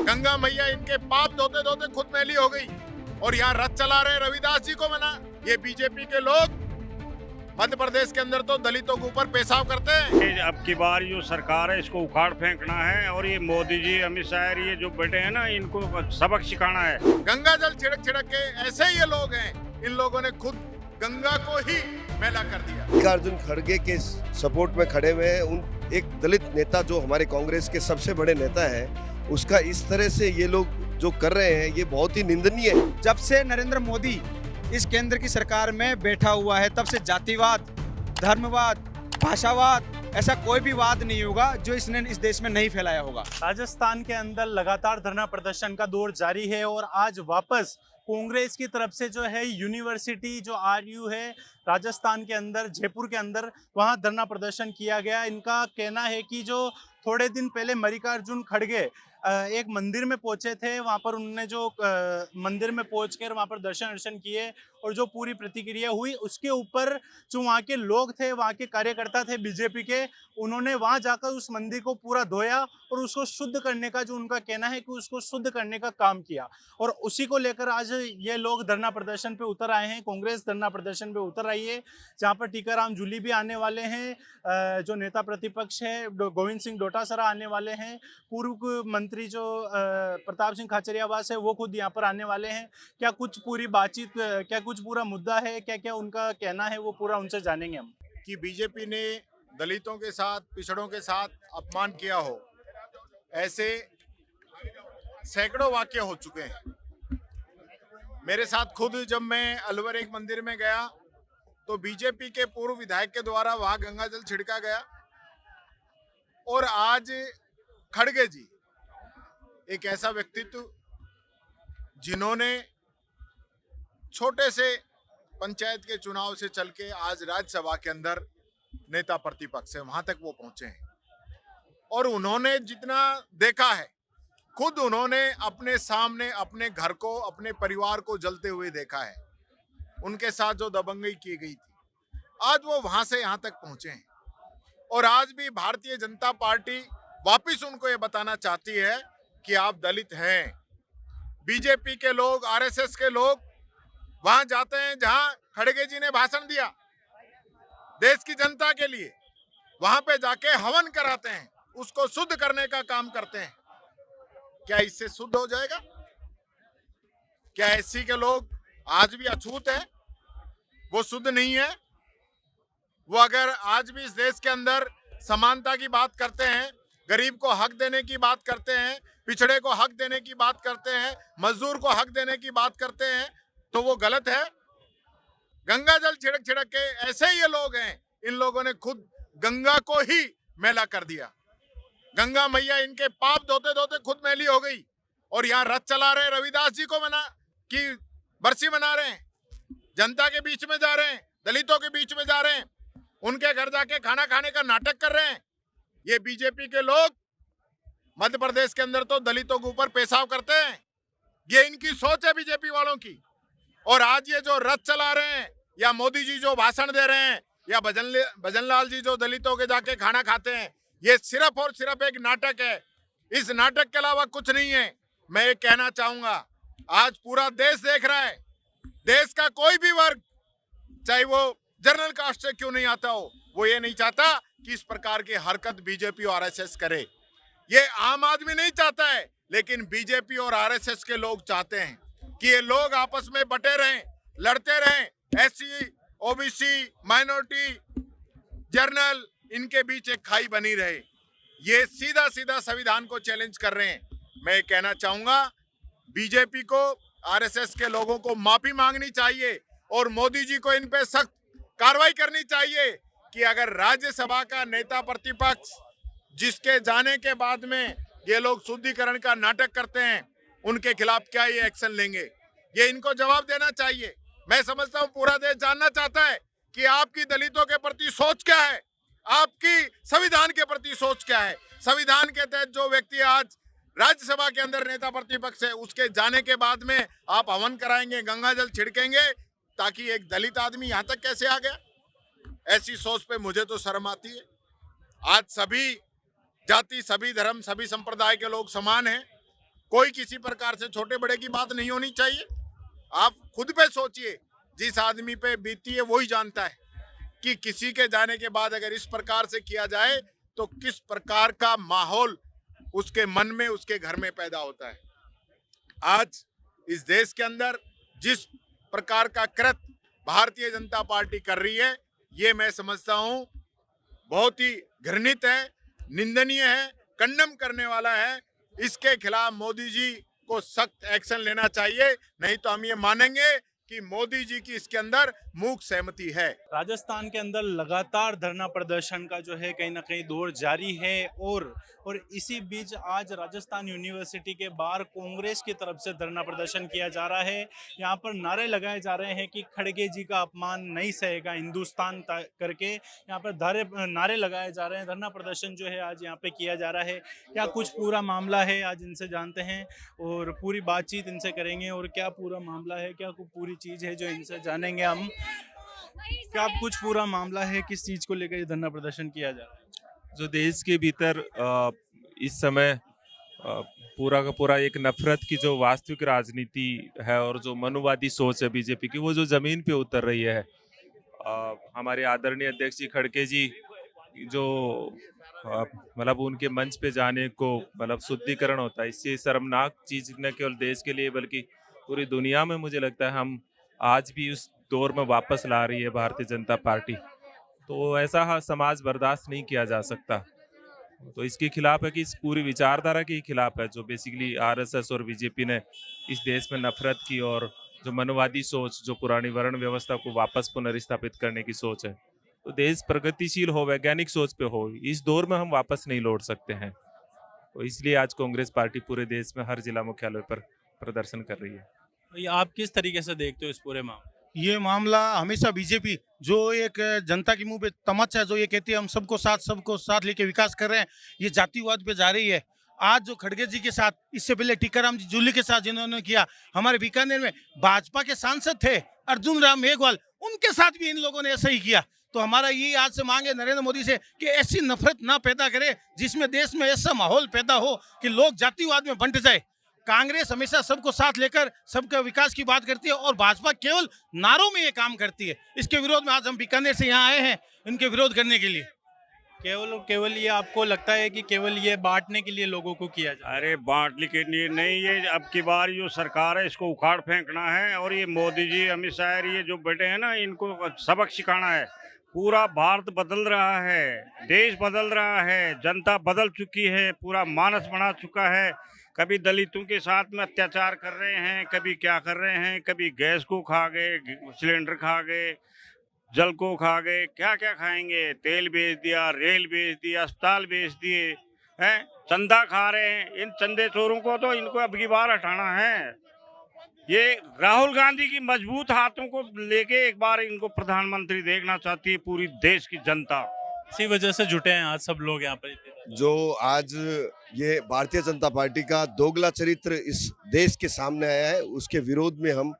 गंगा मैया इनके पाप धोते धोते खुद मैली हो गई और यहाँ रथ चला रहे रविदास जी को मना। ये बीजेपी के लोग मध्य प्रदेश के अंदर तो दलितों के ऊपर पेशाब करते हैं। ये अब की बार जो सरकार है इसको उखाड़ फेंकना है और ये मोदी जी अमित शाह ये जो बैठे हैं ना इनको सबक सिखाना है। गंगा जल छिड़क छिड़क के ऐसे ही ये लोग हैं, इन लोगों ने खुद गंगा को ही मैला कर दिया। मल्लिकार्जुन खड़गे के सपोर्ट में खड़े हुए हैं। उन एक दलित नेता जो हमारे कांग्रेस के सबसे बड़े नेता है, उसका इस तरह से ये लोग जो कर रहे हैं ये बहुत ही निंदनीय है। जब से नरेंद्र मोदी इस केंद्र की सरकार में बैठा हुआ है तब से जातिवाद, धर्मवाद, भाषावाद ऐसा कोई भी वाद नहीं होगा जो इसने इस देश में नहीं फैलाया होगा। राजस्थान के अंदर लगातार धरना प्रदर्शन का दौर जारी है और आज वापस कांग्रेस की तरफ से जो है यूनिवर्सिटी जो आरयू है राजस्थान के अंदर जयपुर के अंदर वहां धरना प्रदर्शन किया गया। इनका कहना है कि जो थोड़े दिन पहले मल्लिकार्जुन खड़गे एक मंदिर में पहुंचे थे, वहां पर उन्होंने जो मंदिर में पहुंचकर वहां पर दर्शन किए और जो पूरी प्रतिक्रिया हुई उसके ऊपर जो वहाँ के लोग थे, वहाँ के कार्यकर्ता थे बीजेपी के, उन्होंने वहाँ जाकर उस मंदिर को पूरा धोया और उसको शुद्ध करने का जो उनका कहना है कि उसको शुद्ध करने का काम किया। और उसी को लेकर आज ये लोग धरना प्रदर्शन पे उतर आए हैं। कांग्रेस धरना प्रदर्शन पे उतर आई है जहाँ पर टीकाराम जूली भी आने वाले हैं, जो नेता प्रतिपक्ष है गोविंद सिंह डोटासरा आने वाले हैं, पूर्व मंत्री जो प्रताप सिंह खाचरियावास है वो खुद यहाँ पर आने वाले हैं। क्या कुछ पूरी बातचीत, क्या कुछ पूरा मुद्दा है, क्या क्या उनका कहना है वो पूरा उनसे जानेंगे हम। कि बीजेपी ने दलितों के साथ, पिछड़ों के साथ अपमान किया हो, ऐसे सैकड़ों वाक्य हो चुके हैं। मेरे साथ खुद जब मैं अलवर एक मंदिर में गया तो बीजेपी के पूर्व विधायक के द्वारा वहां गंगा जल छिड़का गया और आज खड़गे जी एक ऐसा व्यक्तित्व जिन्होंने छोटे से पंचायत के चुनाव से चल के आज राज्यसभा के अंदर नेता प्रतिपक्ष है, वहां तक वो पहुंचे हैं। और उन्होंने जितना देखा है, खुद उन्होंने अपने सामने अपने घर को, अपने परिवार को जलते हुए देखा है। उनके साथ जो दबंगई की गई थी, आज वो वहां से यहां तक पहुंचे हैं। और आज भी भारतीय जनता पार्टी वापिस उनको ये बताना चाहती है कि आप दलित हैं। बीजेपी के लोग, आरएसएस के लोग वहां जाते हैं जहां खड़गे जी ने भाषण दिया देश की जनता के लिए, वहां पे जाके हवन कराते हैं, उसको शुद्ध करने का काम करते हैं। क्या इससे शुद्ध हो जाएगा? क्या एससी के लोग आज भी अछूत है, वो शुद्ध नहीं है? वो अगर आज भी इस देश के अंदर समानता की बात करते हैं, गरीब को हक देने की बात करते हैं, पिछड़े को हक देने की बात करते हैं, मजदूर को हक देने की बात करते हैं, तो वो गलत है। गंगा जल छिड़क छिड़क के ऐसे ही ये लोग हैं, इन लोगों ने खुद गंगा को ही मैला कर दिया। गंगा मैया इनके पाप धोते धोते खुद मैली हो गई और यहाँ रथ चला रहे रविदास जी को मना की बरसी मना रहे हैं, जनता के बीच में जा रहे हैं, दलितों के बीच में जा रहे हैं, उनके घर जाके खाना खाने का नाटक कर रहे हैं। ये बीजेपी के लोग मध्य प्रदेश के अंदर तो दलितों के ऊपर पेशाब करते हैं, ये इनकी सोच है बीजेपी वालों की। और आज ये जो रथ चला रहे हैं या मोदी जी जो भाषण दे रहे हैं या भजनलाल जी जो दलितों के जाके खाना खाते हैं, ये सिर्फ और सिर्फ एक नाटक है। इस नाटक के अलावा कुछ नहीं है। मैं ये कहना चाहूंगा, आज पूरा देश देख रहा है, देश का कोई भी वर्ग, चाहे वो जनरल कास्ट से क्यों नहीं आता हो, वो ये नहीं चाहता कि इस प्रकार की हरकत बीजेपी और आरएसएस करे। ये आम आदमी नहीं चाहता है, लेकिन बीजेपी और आरएसएस के लोग चाहते हैं कि ये लोग आपस में बटे रहें, लड़ते रहें। एससी, ओबीसी, माइनॉरिटी, जर्नल, इनके बीच एक खाई बनी रहे। ये सीधा सीधा संविधान को चैलेंज कर रहे हैं। मैं कहना चाहूंगा बीजेपी को, आरएसएस के लोगों को माफी मांगनी चाहिए और मोदी जी को इन पे सख्त कार्रवाई करनी चाहिए कि अगर राज्यसभा का नेता प्रतिपक्ष जिसके जाने के बाद में ये लोग शुद्धिकरण का नाटक करते हैं, उनके खिलाफ क्या ये एक्शन लेंगे, ये इनको जवाब देना चाहिए। मैं समझता हूँ पूरा देश जानना चाहता है कि आपकी दलितों के प्रति सोच क्या है, आपकी संविधान के प्रति सोच क्या है। संविधान के तहत जो व्यक्ति आज राज्यसभा के अंदर नेता प्रतिपक्ष है, उसके जाने के बाद में आप हवन कराएंगे, गंगा जल छिड़केंगे, ताकि एक दलित आदमी यहाँ तक कैसे आ गया? ऐसी सोच पे मुझे तो शर्म आती है। आज सभी जाति, सभी धर्म, सभी संप्रदाय के लोग समान हैं। कोई किसी प्रकार से छोटे बड़े की बात नहीं होनी चाहिए। आप खुद पे सोचिए, जिस आदमी पे बीती है वही जानता है कि किसी के जाने के बाद अगर इस प्रकार से किया जाए तो किस प्रकार का माहौल उसके मन में, उसके घर में पैदा होता है। आज इस देश के अंदर जिस प्रकार का कृत्य भारतीय जनता पार्टी कर रही है, ये मैं समझता हूं बहुत ही घृणित है, निंदनीय है, कंडम करने वाला है। इसके खिलाफ मोदी जी को सख्त एक्शन लेना चाहिए, नहीं तो हम ये मानेंगे कि मोदी जी की इसके अंदर मूक सहमति है। राजस्थान के अंदर लगातार धरना प्रदर्शन का जो है कहीं ना कहीं दौर जारी है और इसी बीच आज राजस्थान यूनिवर्सिटी के बाहर कांग्रेस की तरफ से धरना प्रदर्शन किया जा रहा है। यहाँ पर नारे लगाए जा रहे हैं कि खड़गे जी का अपमान नहीं सहेगा हिंदुस्तान करके यहाँ पर नारे लगाए जा रहे हैं। धरना प्रदर्शन जो है आज यहाँ पे किया जा रहा है। क्या कुछ पूरा मामला है आज इनसे जानते हैं और पूरी बातचीत इनसे करेंगे और क्या पूरा मामला है, क्या पूरी चीज़ है जो इनसे जानेंगे हम। क्या कुछ पूरा मामला है, किस चीज़ को लेकर ये धरना प्रदर्शन किया जा रहा है? जो देश के भीतर इस समय पूरा का पूरा एक नफरत की जो वास्तविक राजनीति है और जो मनुवादी सोच है बीजेपी की, वो जो जमीन पे उतर रही है। हमारे आदरणीय अध्यक्ष जी खड़गे जी जो मतलब उनके मंच पे जाने को मतलब शुद्धिकरण होता है, इससे शर्मनाक चीज न केवल देश के लिए बल्कि पूरी दुनिया में मुझे लगता है हम आज भी उस दौर में वापस ला रही है भारतीय जनता पार्टी। तो ऐसा समाज बर्दाश्त नहीं किया जा सकता। तो इसके खिलाफ है कि इस पूरी विचारधारा के खिलाफ है जो बेसिकली आरएसएस और बीजेपी ने इस देश में नफरत की और जो मनोवादी सोच, जो पुरानी वर्ण व्यवस्था को वापस पुनर्स्थापित करने की सोच है। तो देश प्रगतिशील हो, वैज्ञानिक सोच पे हो, इस दौर में हम वापस नहीं लौट सकते हैं। तो इसलिए आज कांग्रेस पार्टी पूरे देश में हर जिला मुख्यालय पर प्रदर्शन कर रही है। ये आप किस तरीके से देखते हो इस पूरे मामले? ये मामला हमेशा बीजेपी जो एक जनता के मुंह पे तमच्चा जो ये कहती है हम सबको साथ लेके विकास कर रहे हैं, ये जातिवाद पे जा रही है। आज जो खड़गे जी के साथ, इससे पहले टीकाराम जी जूली के साथ जिन्होंने किया, हमारे बीकानेर में भाजपा के सांसद थे अर्जुन राम मेघवाल, उनके साथ भी इन लोगों ने ऐसा ही किया। तो हमारा ये आज से मांग है नरेंद्र मोदी से कि ऐसी नफरत ना पैदा करे जिसमें देश में ऐसा माहौल पैदा हो कि लोग जातिवाद में बंट जाए। कांग्रेस हमेशा सबको साथ लेकर सबका विकास की बात करती है और भाजपा केवल नारों में ये काम करती है। इसके विरोध में आज हम बीकानेर से यहाँ आए हैं इनके विरोध करने के लिए। केवल ये आपको लगता है कि केवल ये बांटने के लिए लोगों को किया जाए? अरे बांटने के लिए नहीं, ये अब की बार जो सरकार है इसको उखाड़ फेंकना है और ये मोदी जी, अमित शाह ये जो बैठे हैं ना, इनको सबक सिखाना है। पूरा भारत बदल रहा है, देश बदल रहा है, जनता बदल चुकी है, पूरा मानस बना चुका है। कभी दलितों के साथ में अत्याचार कर रहे हैं, कभी क्या कर रहे हैं, कभी गैस को खा गए, सिलेंडर खा गए, जल को खा गए, क्या क्या खाएंगे, तेल बेच दिया, रेल बेच दिया, अस्पताल बेच दिए हैं, चंदा खा रहे हैं। इन चंदे चोरों को तो इनको अब की बार हटाना है। ये राहुल गांधी की मजबूत हाथों को लेके एक बार इनको प्रधानमंत्री देखना चाहती है पूरी देश की जनता। इसी वजह से जुटे हैं आज सब लोग यहाँ पर। जो आज ये भारतीय जनता पार्टी का दोगला चरित्र इस देश के सामने आया है, उसके विरोध में हम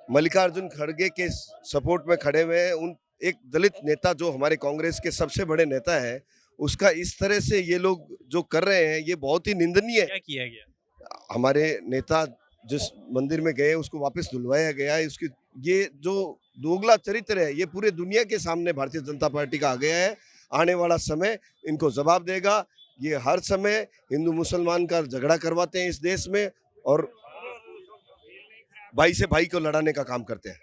मल्लिकार्जुन खड़गे के सपोर्ट में खड़े हुए हैं। उन एक दलित नेता जो हमारे कांग्रेस के सबसे बड़े नेता है, उसका इस तरह से ये लोग जो कर रहे हैं ये बहुत ही निंदनीय है। क्या किया गया? हमारे नेता जिस मंदिर में गए उसको वापस धुलवाया गया है। उसकी ये जो दोगला चरित्र है ये पूरे दुनिया के सामने भारतीय जनता पार्टी का आ गया है। आने वाला समय इनको जवाब देगा। ये हर समय हिंदू मुसलमान का झगड़ा करवाते हैं इस देश में और भाई से भाई को लड़ाने का काम करते हैं।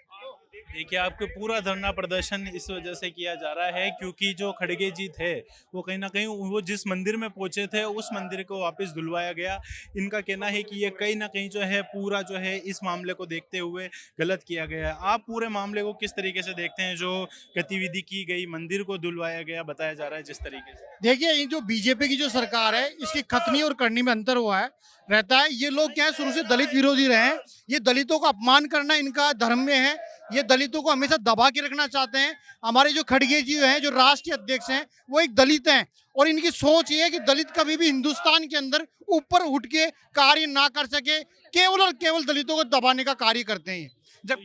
देखिए, आपके पूरा धरना प्रदर्शन इस वजह से किया जा रहा है क्योंकि जो खड़गे जी थे वो कहीं ना कहीं वो जिस मंदिर में पहुंचे थे उस मंदिर को वापस धुलवाया गया। इनका कहना है कि ये कहीं ना कहीं जो है पूरा जो है इस मामले को देखते हुए गलत किया गया है। आप पूरे मामले को किस तरीके से देखते हैं? जो गतिविधि की गई, मंदिर को धुलवाया गया, बताया जा रहा है जिस तरीके से। देखिए, ये जो बीजेपी की जो सरकार है इसकी खतनी और करनी में अंतर हुआ है रहता है। ये लोग क्या है, शुरू से दलित विरोधी रहे हैं। ये दलितों का अपमान करना इनका धर्म में है। ये दलितों को हमेशा दबा के रखना चाहते हैं। हमारे जो खड़गे जी हैं, जो राष्ट्रीय अध्यक्ष हैं, वो एक दलित हैं और इनकी सोच ये है कि दलित कभी भी हिंदुस्तान के अंदर ऊपर उठ के कार्य ना कर सके, केवल और केवल दलितों को दबाने का कार्य करते हैं। जब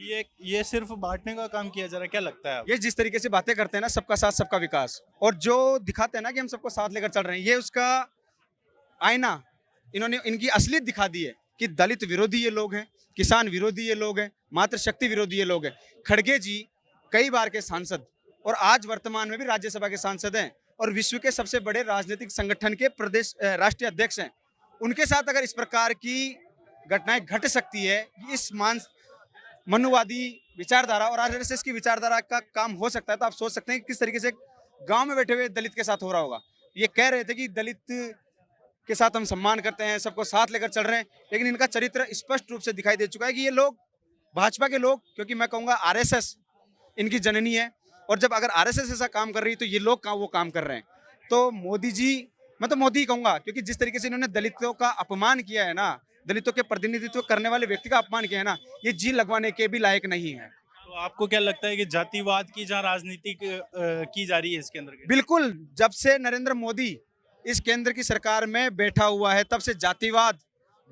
ये सिर्फ बांटने का काम किया जा रहा है, क्या लगता है आपको? ये जिस तरीके से बातें करते हैं ना, सबका साथ सबका विकास, और जो दिखाते हैं ना कि हम सबको साथ लेकर चल रहे हैं, ये उसका आईना इन्होंने इनकी असलियत दिखा दी है कि दलित विरोधी ये लोग हैं, किसान विरोधी ये लोग हैं, मातृशक्ति विरोधी ये लोग हैं। खड़गे जी कई बार के सांसद और आज वर्तमान में भी राज्यसभा के सांसद हैं और विश्व के सबसे बड़े राजनीतिक संगठन के प्रदेश राष्ट्रीय अध्यक्ष हैं। उनके साथ अगर इस प्रकार की घटनाएं घट सकती है, इस मनुवादी विचारधारा और आरएसएस की विचारधारा का काम हो सकता है, तो आप सोच सकते हैं कि किस तरीके से गांव में बैठे हुए दलित के साथ हो रहा होगा। ये कह रहे थे कि दलित के साथ हम सम्मान करते हैं, सबको साथ लेकर चल रहे हैं, लेकिन इनका चरित्र स्पष्ट रूप से दिखाई दे चुका है कि ये लोग भाजपा के लोग, क्योंकि मैं कहूँगा आरएसएस इनकी जननी है, और जब अगर आरएसएस ऐसा काम कर रही है तो ये लोग वो काम कर रहे हैं। तो मोदी जी, मैं तो मोदी ही कहूँगा, क्योंकि जिस तरीके से इन्होंने दलितों का अपमान किया है ना, दलितों के प्रतिनिधित्व करने वाले व्यक्ति का अपमान किया है ना, ये जी लगवाने के भी लायक नहीं है। तो आपको क्या लगता है कि जातिवाद की जहाँ राजनीति की जा रही है इसके अंदर? बिल्कुल, जब से नरेंद्र मोदी इस केंद्र की सरकार में बैठा हुआ है, तब से जातिवाद,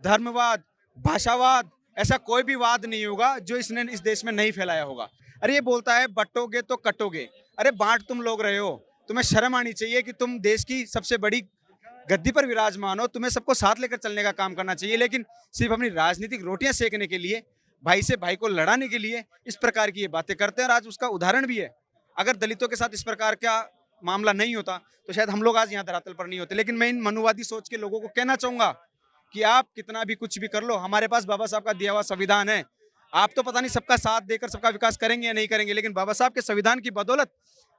धर्मवाद, भाषावाद, ऐसा कोई भी वाद नहीं होगा जो इसने इस देश में नहीं फैलाया होगा। अरे ये बोलता है बंटोगे तो कटोगे, अरे बांट तुम लोग रहे हो, तुम्हें शर्म आनी चाहिए कि तुम देश की सबसे बड़ी गद्दी पर विराजमान हो, तुम्हें सबको साथ लेकर चलने का काम करना चाहिए, लेकिन सिर्फ अपनी राजनीतिक रोटियां सेकने के लिए, भाई से भाई को लड़ाने के लिए इस प्रकार की ये बातें करते हैं। और आज उसका उदाहरण भी है। अगर दलितों के साथ इस प्रकार का मामला नहीं होता तो शायद हम लोग आज यहाँ धरातल पर नहीं होते। लेकिन मैं इन मनुवादी सोच के लोगों को कहना चाहूंगा कि आप कितना भी कुछ भी कर लो, हमारे पास बाबा साहब का दिया हुआ संविधान है। आप तो पता नहीं सबका साथ देकर सबका विकास करेंगे या नहीं करेंगे, लेकिन बाबा साहब के संविधान की बदौलत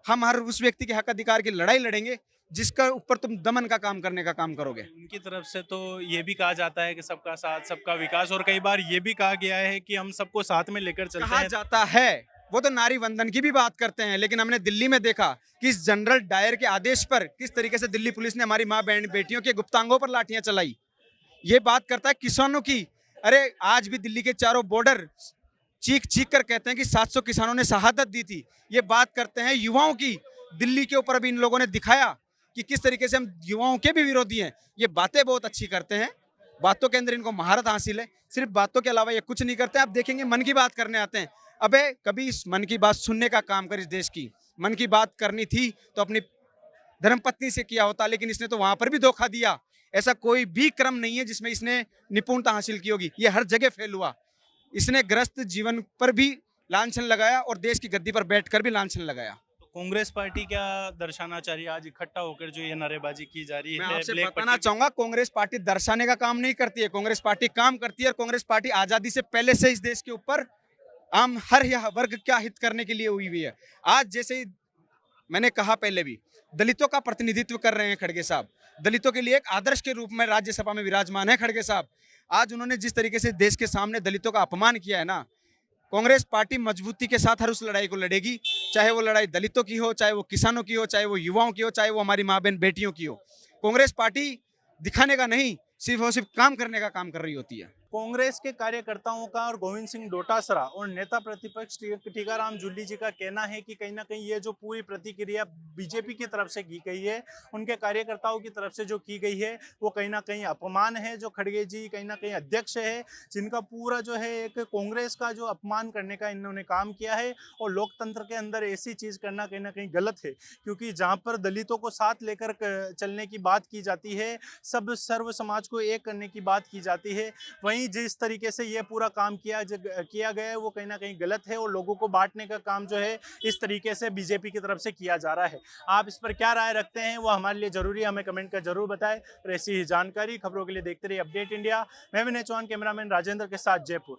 हम हर उस व्यक्ति के हक अधिकार की लड़ाई लड़ेंगे जिसका ऊपर तुम दमन का काम करने का काम करोगे। उनकी तरफ से तो ये भी कहा जाता है कि सबका साथ सबका विकास, और कई बार ये भी कहा गया है कि हम सबको साथ में लेकर चलते कहा हैं। जाता है, वो तो नारी वंदन की भी बात करते हैं, लेकिन हमने दिल्ली में देखा कि इस जनरल डायर के आदेश पर किस तरीके से दिल्ली पुलिस ने हमारी माँ बहन बेटियों के गुप्तांगों पर लाठियां चलाई। ये बात करता है किसानों की। अरे आज भी दिल्ली के चारों बॉर्डर चीख चीख कर कहते हैं कि 700 किसानों ने शहादत दी थी। ये बात करते हैं युवाओं की। दिल्ली के ऊपर अभी इन लोगों ने दिखाया कि किस तरीके से हम युवाओं के भी विरोधी हैं। ये बातें बहुत अच्छी करते हैं, बातों के अंदर इनको महारत हासिल है, सिर्फ बातों के अलावा ये कुछ नहीं करते। आप देखेंगे मन की बात करने आते हैं। अबे कभी इस मन की बात सुनने का काम कर। इस देश की मन की बात करनी थी तो अपनी धर्मपत्नी से किया होता, लेकिन इसने तो वहां पर भी धोखा दिया। ऐसा कोई भी क्रम नहीं है जिसमें इसने निपुणता हासिल की होगी। ये हर जगह फेल हुआ। इसने ग्रस्त जीवन पर भी लांछन लगाया और देश की गद्दी पर बैठकर भी लांछन लगाया। तो कांग्रेस पार्टी क्या दर्शाना चाह रही है आज इकट्ठा होकर जो ये नारेबाजी की जा रही मैं है? आपसे ब्लैक बताना पट्टी- चाहूंगा, कांग्रेस पार्टी दर्शाने का काम नहीं करती है। कांग्रेस पार्टी काम करती है, और कांग्रेस पार्टी आजादी से पहले से इस देश के ऊपर आम हर वर्ग का हित करने के लिए हुई है। आज जैसे ही मैंने कहा पहले भी, दलितों का प्रतिनिधित्व कर रहे हैं खड़गे साहब। दलितों के लिए एक आदर्श के रूप में राज्यसभा में विराजमान है खड़गे साहब। आज उन्होंने जिस तरीके से देश के सामने दलितों का अपमान किया है ना, कांग्रेस पार्टी मजबूती के साथ हर उस लड़ाई को लड़ेगी, चाहे वो लड़ाई दलितों की हो, चाहे वो किसानों की हो, चाहे वो युवाओं की हो, चाहे वो हमारी माँ बहन बेटियों की हो। कांग्रेस पार्टी दिखाने का नहीं, सिर्फ और सिर्फ काम करने का काम कर रही होती है। कांग्रेस के कार्यकर्ताओं का और गोविंद सिंह डोटासरा और नेता प्रतिपक्ष टीकाराम जूली जी का कहना है कि कहीं ना कहीं ये जो पूरी प्रतिक्रिया बीजेपी की तरफ से की गई है, उनके कार्यकर्ताओं की तरफ से जो की गई है, वो कहीं ना कहीं अपमान है। जो खड़गे जी कहीं ना कहीं अध्यक्ष है, जिनका पूरा जो है एक कांग्रेस का जो अपमान करने का इन्होंने काम किया है, और लोकतंत्र के अंदर ऐसी चीज़ करना कहीं ना कहीं गलत है, क्योंकि जहाँ पर दलितों को साथ लेकर चलने की बात की जाती है, सब सर्व समाज को एक करने की बात की जाती है, वहीं जिस तरीके से ये पूरा काम किया गया है वो कहीं ना कहीं गलत है, और लोगों को बांटने का काम जो है इस तरीके से बीजेपी की तरफ से किया जा रहा है। आप इस पर क्या राय रखते हैं वो हमारे लिए जरूरी है, हमें कमेंट कर जरूर बताएं। और ऐसी ही जानकारी खबरों के लिए देखते रहिए अपडेट इंडिया। मैं विनय चौहान, कैमरामैन राजेंद्र के साथ, जयपुर।